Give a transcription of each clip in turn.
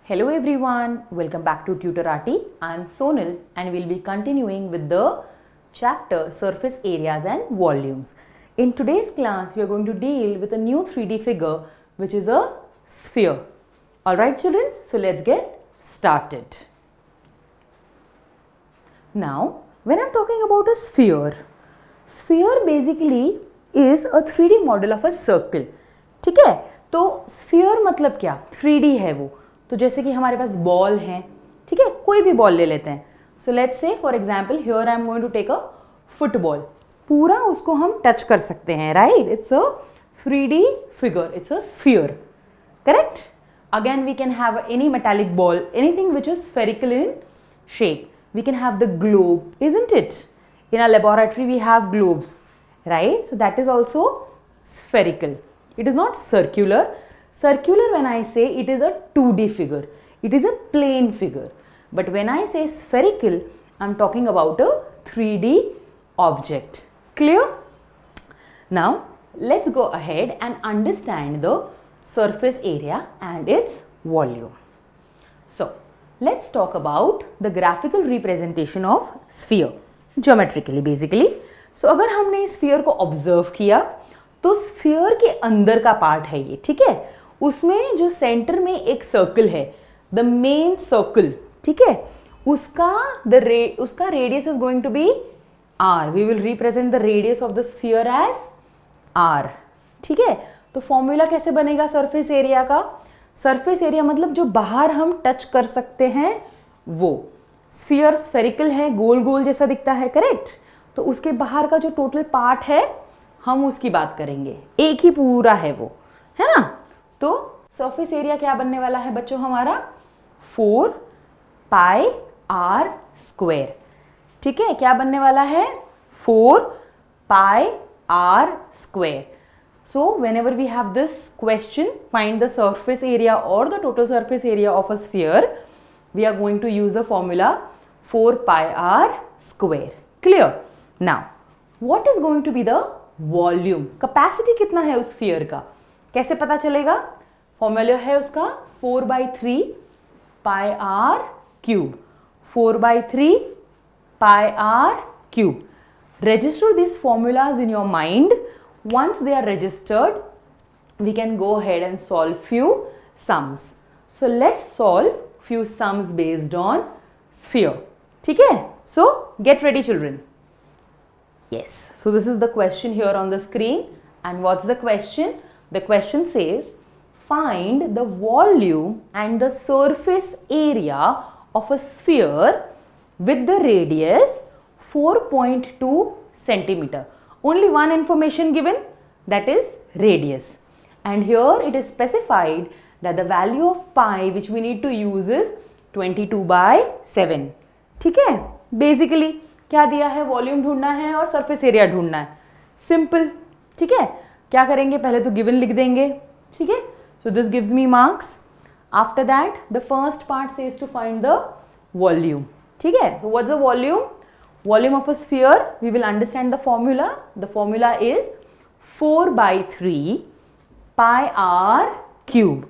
Hello everyone, welcome back to Tutorati. I am Sonal and we'll be continuing with the chapter Surface Areas and Volumes. In today's class, we are going to deal with a new 3D figure which is a sphere. Alright children, so let's get started. Now, when I'm talking about a sphere basically is a 3D model of a circle. ठीक है, तो sphere मतलब क्या? 3D है वो. तो जैसे कि हमारे पास बॉल है, ठीक है, कोई भी बॉल ले लेते हैं. So let's say for example here I am going to take a football. पूरा उसको हम टच कर सकते हैं, right? It's a 3D figure, it's a sphere, correct? Again we can have any metallic ball, anything which is spherical in shape. We can have the globe, isn't it? In our laboratory we have globes, right? So that is also spherical. It is not circular. Circular, when I say, it is a 2D figure. It is a plane figure. But when I say spherical, I am talking about a 3D object. Clear? Now, let's go ahead and understand the surface area and its volume. So, let's talk about the graphical representation of sphere. Geometrically, basically. So, अगर हमने इस sphere को observe किया, तो sphere के अंदर का part है ये, ठीक है? उसमें जो center में एक circle है, the main circle, ठीक है? उसका radius is going to be r. We will represent the radius of the sphere as r. ठीक है? तो formula कैसे बनेगा surface area का? सरफेस एरिया मतलब जो बाहर हम टच कर सकते हैं वो. स्फीयर स्फेरिकल है, गोल गोल जैसा दिखता है, करेक्ट? तो उसके बाहर का जो टोटल पार्ट है हम उसकी बात करेंगे. एक ही पूरा है वो, है ना? तो सरफेस एरिया क्या बनने वाला है बच्चों हमारा? 4 पाई आर स्क्वायर. ठीक है, क्या बनने वाला है? 4 pi r square. So whenever we have this question, find the surface area or the total surface area of a sphere, we are going to use the formula 4 pi r square. Clear? Now, what is going to be the volume? Capacity कितना है उस sphere का? कैसे पता चलेगा? Formula है उसका 4 by 3 pi r cube. 4 by 3 pi r cube. Register these formulas in your mind. Once they are registered, we can go ahead and solve few sums. So let's solve few sums based on sphere. ठीक है? So get ready children. Yes. So this is the question here on the screen. And what's the question? The question says, find the volume and the surface area of a sphere with the radius 4.2 centimeter. Only one information given, that is radius, and here it is specified that the value of pi which we need to use is 22 by 7. ठीक है? Basically क्या दिया है? Volume ढूंढना है और surface area ढूंढना है. सिंपल. ठीक है, क्या करेंगे? पहले तो गिवन लिख देंगे. ठीक है, so this gives me marks. After that the first part says to find the volume. ठीक है, so what's the volume? Volume of a sphere, we will understand the formula. The formula is 4 by 3 pi r cube.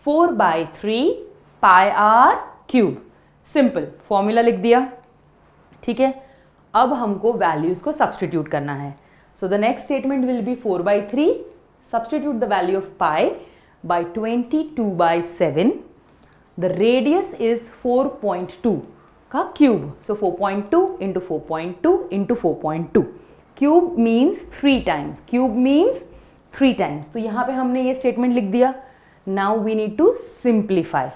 4 by 3 pi r cube. Simple. Formula लिख दिया. ठीक है, अब हमको values को substitute करना है. So the next statement will be 4 by 3. Substitute the value of pi by 22 by 7. The radius is 4.2. का cube. So 4.2 into 4.2 into 4.2. Cube means 3 times. Cube means 3 times. तो यहाँ पे हमने ये स्टेटमेंट लिख दिया. Now we need to simplify.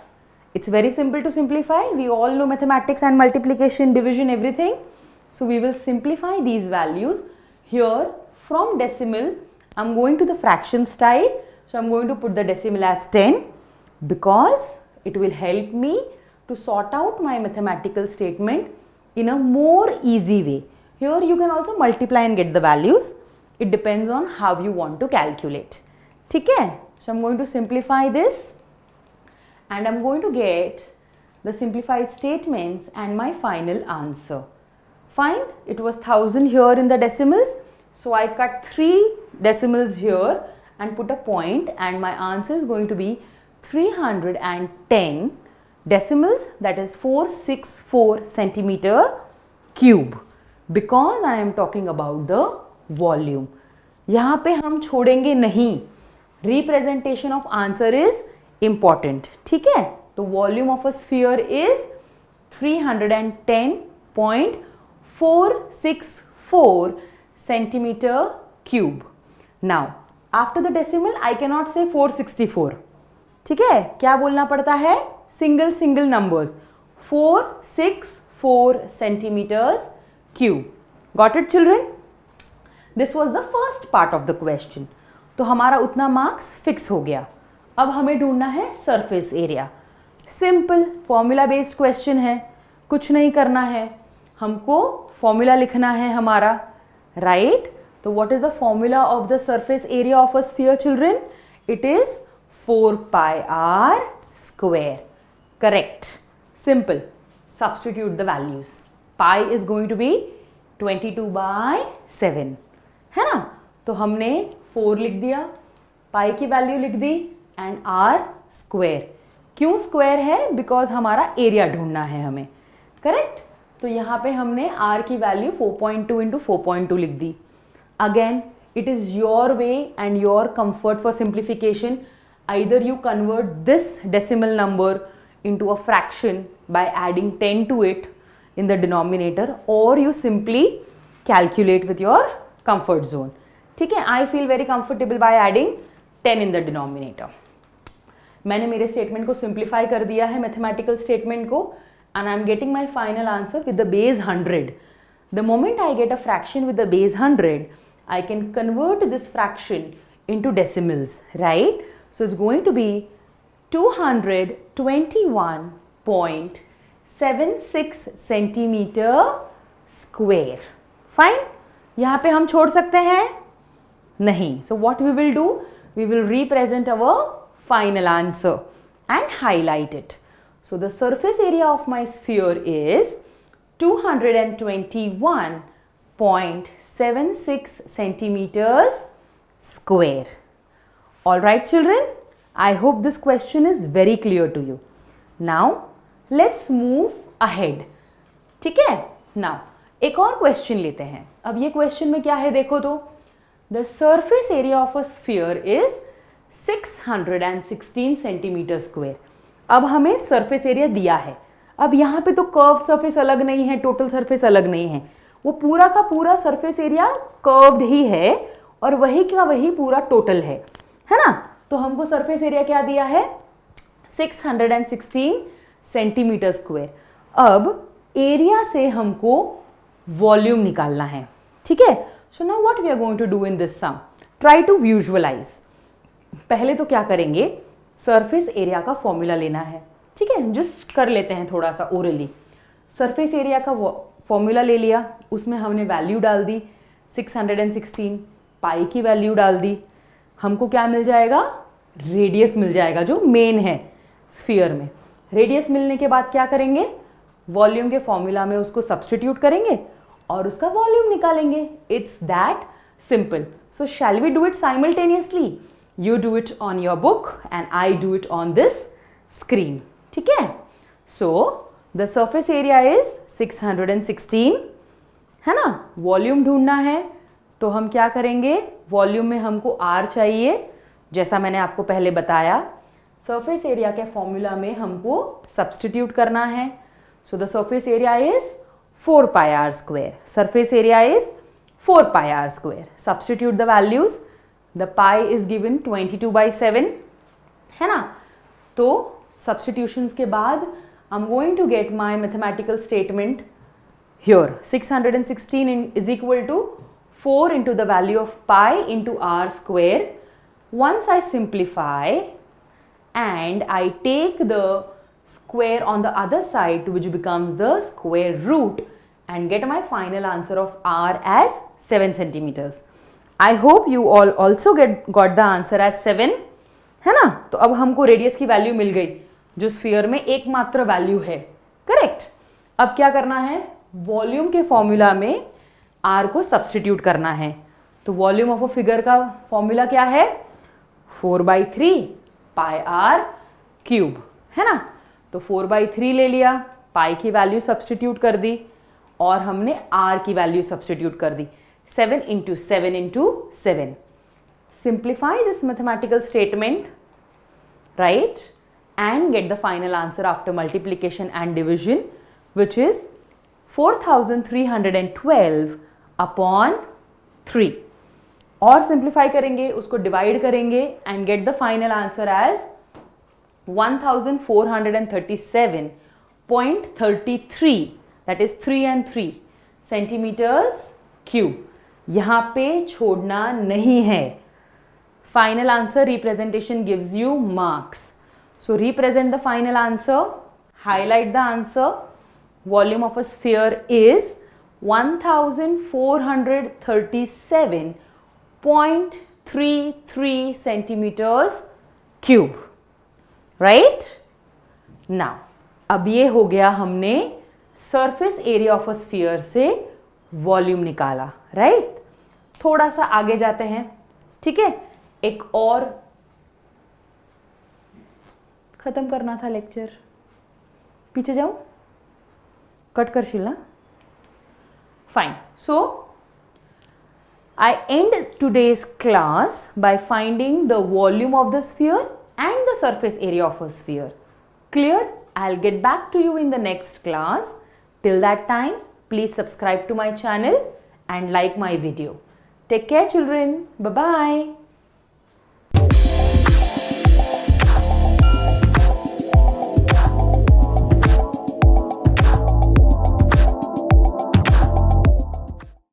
It's very simple to simplify. We all know mathematics and multiplication, division, everything. So we will simplify these values. Here from decimal I am going to the fraction style. So I am going to put the decimal as 10 because it will help me to sort out my mathematical statement in a more easy way. Here you can also multiply and get the values. It depends on how you want to calculate. ठीक है? So I'm going to simplify this and I'm going to get the simplified statements and my final answer. Fine, it was 1000 here in the decimals. So I cut 3 decimals here and put a point and my answer is going to be 310 decimals, that is 464 centimeter cube, because I am talking about the volume. यहाँ पे हम छोड़ेंगे नहीं, representation of answer is important. ठीक है, तो volume of a sphere is 310.464 centimeter cube. Now after the decimal I cannot say 464. ठीक है, क्या बोलना पड़ता है? Single numbers, 464 centimeters cube. Got it children? This was the first part of the question. तो हमारा उतना मार्क्स फिक्स हो गया. अब हमें ढूंढना है surface area. Simple formula based question है, कुछ नहीं करना है, हमको फॉर्मूला लिखना है हमारा, राइट? तो what is the formula of the surface area of a sphere children? It is 4 pi r square. Correct. Simple. Substitute the values. Pi is going to be 22/7. है ना? तो हमने 4 लिख दिया, पाई की वैल्यू लिख दी एंड r स्क्वायर. क्यों square है? बिकॉज हमारा एरिया ढूंढना है हमें. करेक्ट. तो यहाँ पे हमने r की वैल्यू 4.2 इंटू 4.2 लिख दी. Again it is your way and your comfort for simplification. Either you convert this decimal number into a fraction by adding 10 to it in the denominator, or you simply calculate with your comfort zone. ठीक है, I feel very comfortable by adding 10 in the denominator. मैंने मेरे statement को simplify कर दिया है, mathematical statement को, and I am getting my final answer with the base 100. The moment I get a fraction with the base 100, I can convert this fraction into decimals, right? So it's going to be 221.76 centimeter square. Fine? यहाँ पे हम छोड़ सकते हैं? नहीं. So what we will do? We will represent our final answer and highlight it. So the surface area of my sphere is 221.76 centimeters square. All right children, I hope this question is very clear to you. Now let's move ahead. ठीक है? Now एक और question लेते हैं. अब ये question में क्या है देखो तो, the surface area of a sphere is 616 centimeter square. अब हमें सरफेस एरिया दिया है. अब यहाँ पे तो कर्व्ड सरफेस अलग नहीं है, टोटल सरफेस अलग नहीं है, वो पूरा का पूरा सरफेस एरिया कर्व्ड ही है और वही का वही पूरा टोटल है ना? तो हमको सरफेस एरिया क्या दिया है? 616 सेंटीमीटर स्क्वायर. अब एरिया से हमको वॉल्यूम निकालना है. ठीक है? So now what we are going to do in this sum? Try to visualize. पहले तो क्या करेंगे? सरफेस एरिया का फॉर्मूला लेना है. ठीक है, जस्ट कर लेते हैं थोड़ा सा ओरली. सरफेस एरिया का फॉर्मूला ले लिया, उसमें हमने वैल्यू डाल दी 616, पाई की वैल्यू डाल दी. हमको क्या मिल जाएगा? रेडियस मिल जाएगा जो मेन है स्फीयर में. रेडियस मिलने के बाद क्या करेंगे? वॉल्यूम के फॉर्मूला में उसको सब्स्टिट्यूट करेंगे और उसका वॉल्यूम निकालेंगे. It's that simple. So shall we do it simultaneously? You do it on your book and I do it on this screen. ठीक है? So the surface area is 616, है ना? वॉल्यूम ढूंढना है तो हम क्या करेंगे? वॉल्यूम में हमको R चाहिए, जैसा मैंने आपको पहले बताया. सरफेस एरिया के फॉर्मूला में हमको सब्स्टिट्यूट करना है. So the surface area is 4 pi r square. Surface area is 4 pi r square. Substitute the values. The pi is given 22/7, है ना? तो सब्स्टिट्यूशंस के बाद I am going to get my mathematical statement here. 616 is equal to 4 into the value of pi into r square. Once I simplify and I take the square on the other side, which becomes the square root, and get my final answer of r as 7 centimeters. I hope you all also got the answer as 7, है ना? तो अब हमको radius की value मिल गई जो sphere में एकमात्र वैल्यू है. करेक्ट. अब क्या करना है? वॉल्यूम के फॉर्मूला में r को सब्स्टिट्यूट करना है. तो वॉल्यूम ऑफ अ फिगर का फॉर्मूला क्या है? 4/3 pi r क्यूब, है ना? तो 4/3 ले लिया, पाई की वैल्यू सब्सटीट्यूट कर दी और हमने r की वैल्यू सब्सटीट्यूट कर दी. 7 into 7 into 7. Simplify this mathematical statement, right, and get the final answer after multiplication and division, which is 4312 upon 3. और सिंप्लीफाई करेंगे, उसको डिवाइड करेंगे and get the final answer as 1437.33, that is 3 and 3 centimeters cube. यहां पे छोड़ना नहीं है. Final answer representation gives you marks. So represent the final answer, highlight the answer. Volume of a sphere is 1437.33 centimeters cube, right? Now, अब ये हो गया, हमने surface area of a sphere से वॉल्यूम निकाला, राइट? थोड़ा सा आगे जाते हैं, ठीक है? एक और खत्म करना था लेक्चर. पीछे जाऊं, कट कर शिलना. Fine. So, I end today's class by finding the volume of the sphere and the surface area of a sphere. Clear? I'll get back to you in the next class. Till that time, please subscribe to my channel and like my video. Take care, children. Bye-bye.